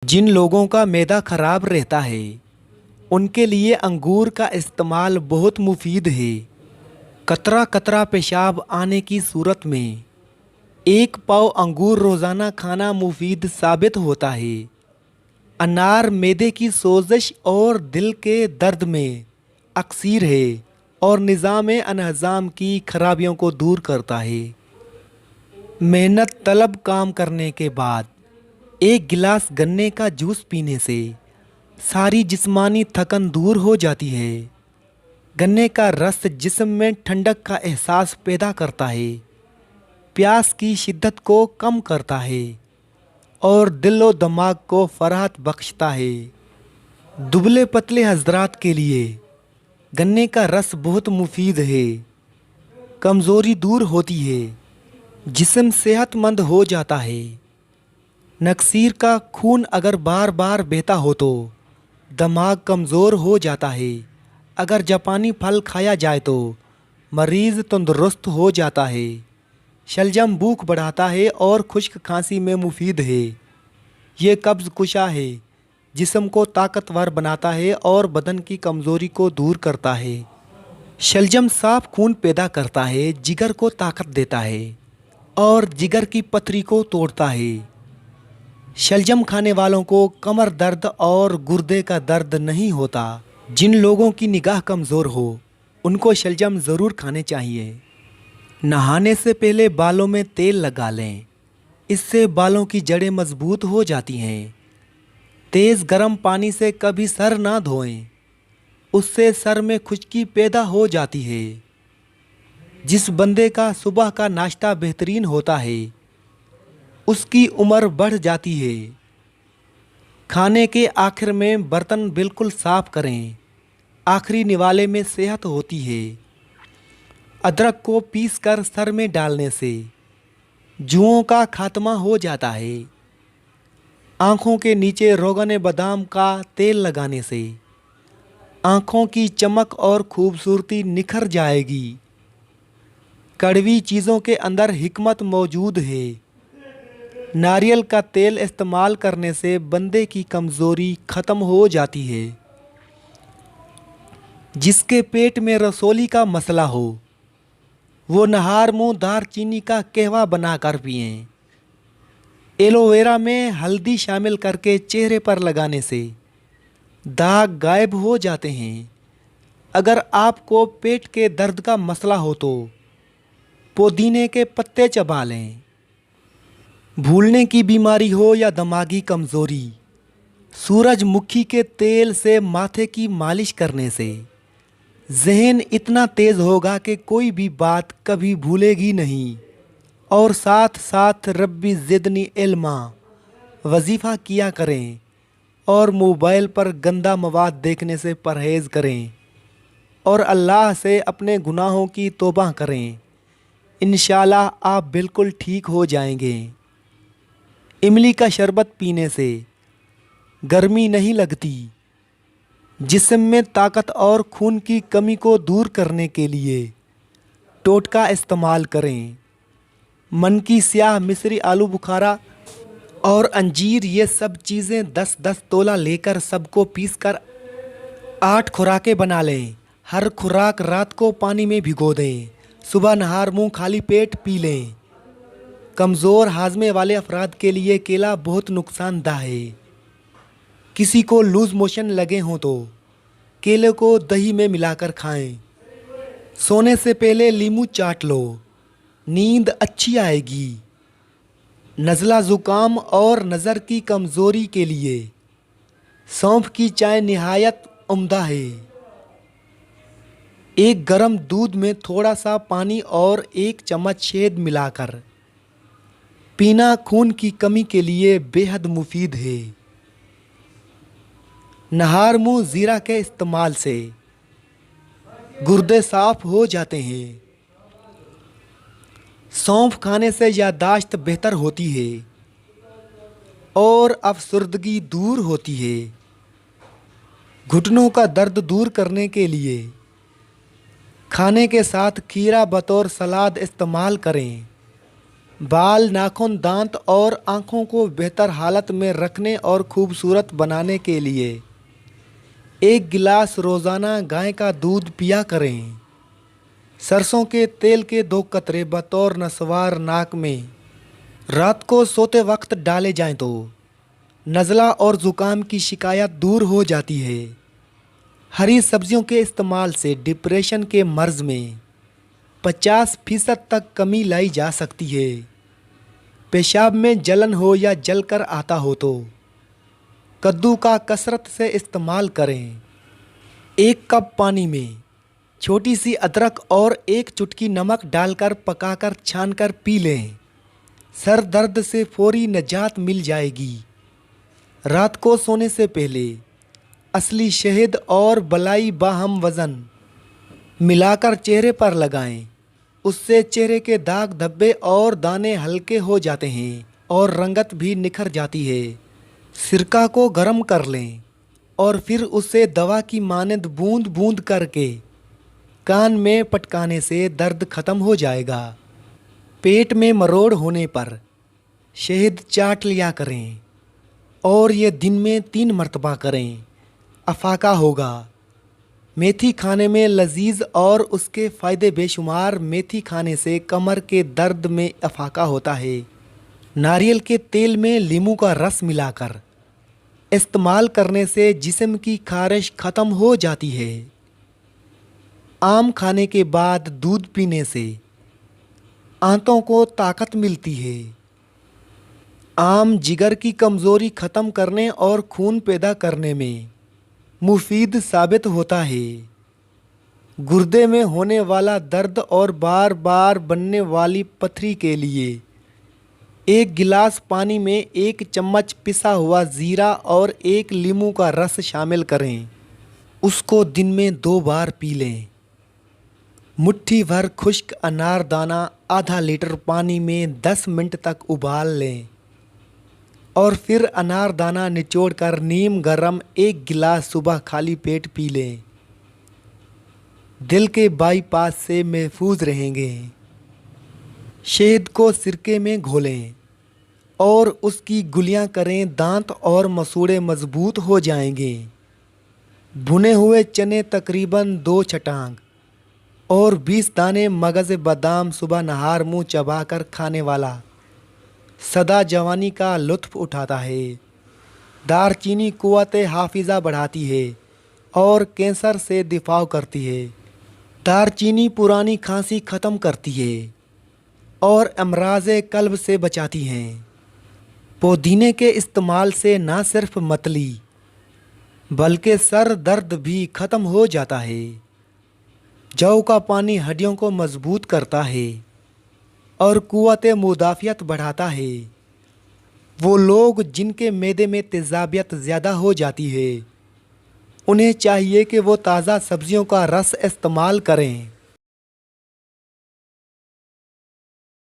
जिन लोगों का मैदा खराब रहता है उनके लिए अंगूर का इस्तेमाल बहुत मुफीद है। कतरा कतरा पेशाब आने की सूरत में एक पाव अंगूर रोज़ाना खाना मुफीद साबित होता है। अनार मैदे की सोजिश और दिल के दर्द में अक्सीर है और निज़ाम अनहज़ाम की खराबियों को दूर करता है। मेहनत तलब काम करने के बाद एक गिलास गन्ने का जूस पीने से सारी जिस्मानी थकन दूर हो जाती है। गन्ने का रस जिस्म में ठंडक का एहसास पैदा करता है, प्यास की शिद्दत को कम करता है और दिल व दिमाग को फराहत बख्शता है। दुबले पतले हजरात के लिए गन्ने का रस बहुत मुफीद है। कमज़ोरी दूर होती है, जिस्म सेहतमंद हो जाता है। नक्सीर का खून अगर बार बार बहता हो तो दिमाग कमज़ोर हो जाता है। अगर जापानी फल खाया जाए तो मरीज़ तंदुरुस्त हो जाता है। शलजम भूख बढ़ाता है और खुश्क खांसी में मुफीद है। ये कब्ज़ कुशा है, जिस्म को ताकतवर बनाता है और बदन की कमज़ोरी को दूर करता है। शलजम साफ खून पैदा करता है, जिगर को ताकत देता है और जिगर की पथरी को तोड़ता है। शलजम खाने वालों को कमर दर्द और गुर्दे का दर्द नहीं होता। जिन लोगों की निगाह कमज़ोर हो उनको शलजम ज़रूर खाने चाहिए। नहाने से पहले बालों में तेल लगा लें, इससे बालों की जड़ें मजबूत हो जाती हैं। तेज़ गर्म पानी से कभी सर ना धोएं, उससे सर में खुश्की पैदा हो जाती है। जिस बंदे का सुबह का नाश्ता बेहतरीन होता है उसकी उम्र बढ़ जाती है। खाने के आखिर में बर्तन बिल्कुल साफ करें, आखिरी निवाले में सेहत होती है। अदरक को पीसकर सर में डालने से जुओं का खात्मा हो जाता है। आँखों के नीचे रोगन बादाम का तेल लगाने से आँखों की चमक और खूबसूरती निखर जाएगी। कड़वी चीज़ों के अंदर हिकमत मौजूद है। नारियल का तेल इस्तेमाल करने से बंदे की कमज़ोरी ख़त्म हो जाती है। जिसके पेट में रसोली का मसला हो वो नहार मुँह दारचीनी का कहवा बनाकर पिएं। एलोवेरा में हल्दी शामिल करके चेहरे पर लगाने से दाग गायब हो जाते हैं। अगर आपको पेट के दर्द का मसला हो तो पुदीने के पत्ते चबा लें। भूलने की बीमारी हो या दिमागी कमज़ोरी, सूरजमुखी के तेल से माथे की मालिश करने से जहन इतना तेज़ होगा कि कोई भी बात कभी भूलेगी नहीं। और साथ साथ रब्बी ज़िदनी इल्मा वजीफ़ा किया करें और मोबाइल पर गंदा मवाद देखने से परहेज़ करें और अल्लाह से अपने गुनाहों की तौबा करें। इंशाअल्लाह आप बिल्कुल ठीक हो जाएंगे। इमली का शरबत पीने से गर्मी नहीं लगती। जिस्म में ताकत और खून की कमी को दूर करने के लिए टोटका इस्तेमाल करें। मन की स्याह, मिस्री, आलू बुखारा और अंजीर, ये सब चीज़ें 10-10 तोला लेकर सबको पीसकर 8 खुराकें बना लें। हर खुराक रात को पानी में भिगो दें, सुबह नहार मुँह खाली पेट पी लें। कमज़ोर हाजमे वाले अफराद के लिए केला बहुत नुकसानदा है। किसी को लूज़ मोशन लगे हों तो केले को दही में मिलाकर खाएं। सोने से पहले लीमू चाट लो, नींद अच्छी आएगी। नज़ला ज़ुकाम और नज़र की कमज़ोरी के लिए सौंफ की चाय निहायत उम्दा है। एक गरम दूध में थोड़ा सा पानी और 1 चम्मच शहद मिलाकर पीना खून की कमी के लिए बेहद मुफीद है। नहार मुँह ज़ीरा के इस्तेमाल से गुर्दे साफ हो जाते हैं। सौंफ खाने से याददाश्त बेहतर होती है और अफसर्दगी दूर होती है। घुटनों का दर्द दूर करने के लिए खाने के साथ खीरा बतौर सलाद इस्तेमाल करें। बाल, नाखून, दांत और आँखों को बेहतर हालत में रखने और खूबसूरत बनाने के लिए 1 गिलास रोज़ाना गाय का दूध पिया करें। सरसों के तेल के 2 कतरे बतौर नसवार नाक में रात को सोते वक्त डाले जाएं तो नज़ला और ज़ुकाम की शिकायत दूर हो जाती है। हरी सब्जियों के इस्तेमाल से डिप्रेशन के मर्ज़ में 50% तक कमी लाई जा सकती है। पेशाब में जलन हो या जलकर आता हो तो कद्दू का कसरत से इस्तेमाल करें। 1 कप पानी में छोटी सी अदरक और 1 चुटकी नमक डालकर पकाकर छानकर पी लें। सर दर्द से फौरी निजात मिल जाएगी। रात को सोने से पहले असली शहद और बलाई बाहम वज़न मिलाकर चेहरे पर लगाएं। उससे चेहरे के दाग, धब्बे और दाने हल्के हो जाते हैं और रंगत भी निखर जाती है। सिरका को गर्म कर लें और फिर उसे दवा की मानंद बूंद बूंद करके कान में पटकाने से दर्द खत्म हो जाएगा। पेट में मरोड़ होने पर शहद चाट लिया करें और ये दिन में 3 मरतबा करें। अफाका होगा। मेथी खाने में लजीज और उसके फ़ायदे बेशुमार। मेथी खाने से कमर के दर्द में अफाका होता है। नारियल के तेल में नींबू का रस मिलाकर इस्तेमाल करने से जिस्म की खारिश ख़त्म हो जाती है। आम खाने के बाद दूध पीने से आंतों को ताकत मिलती है। आम जिगर की कमज़ोरी ख़त्म करने और खून पैदा करने में मुफीद साबित होता है। गुर्दे में होने वाला दर्द और बार बार बनने वाली पथरी के लिए 1 गिलास पानी में 1 चम्मच पिसा हुआ ज़ीरा और 1 नींबू का रस शामिल करें। उसको दिन में 2 बार पी लें। मुट्ठी भर खुश्क अनारदाना आधा लीटर पानी में 10 मिनट तक उबाल लें और फिर अनारदाना निचोड़कर नीम गरम 1 गिलास सुबह खाली पेट पी लें। दिल के बाईपास से महफूज रहेंगे। शहद को सिरके में घोलें और उसकी गुलियां करें। दांत और मसूड़े मजबूत हो जाएंगे। भुने हुए चने तकरीबन 2 चटांग और 20 दाने मगज़ बादाम सुबह नहार मुंह चबाकर खाने वाला सदा जवानी का लुत्फ़ उठाता है। दारचीनी क़ुव्वत हाफिज़ा बढ़ाती है और कैंसर से दिफाव करती है। दारचीनी पुरानी खांसी ख़त्म करती है और अमराज़े कल्ब से बचाती हैं। पुदीने के इस्तेमाल से न सिर्फ मतली बल्कि सर दर्द भी ख़त्म हो जाता है। जौ का पानी हड्डियों को मजबूत करता है और क़ुव्वत मुदाफ़ियत बढ़ाता है। वो लोग जिनके मैदे में तेज़ाबियत ज़्यादा हो जाती है उन्हें चाहिए कि वो ताज़ा सब्जियों का रस इस्तेमाल करें।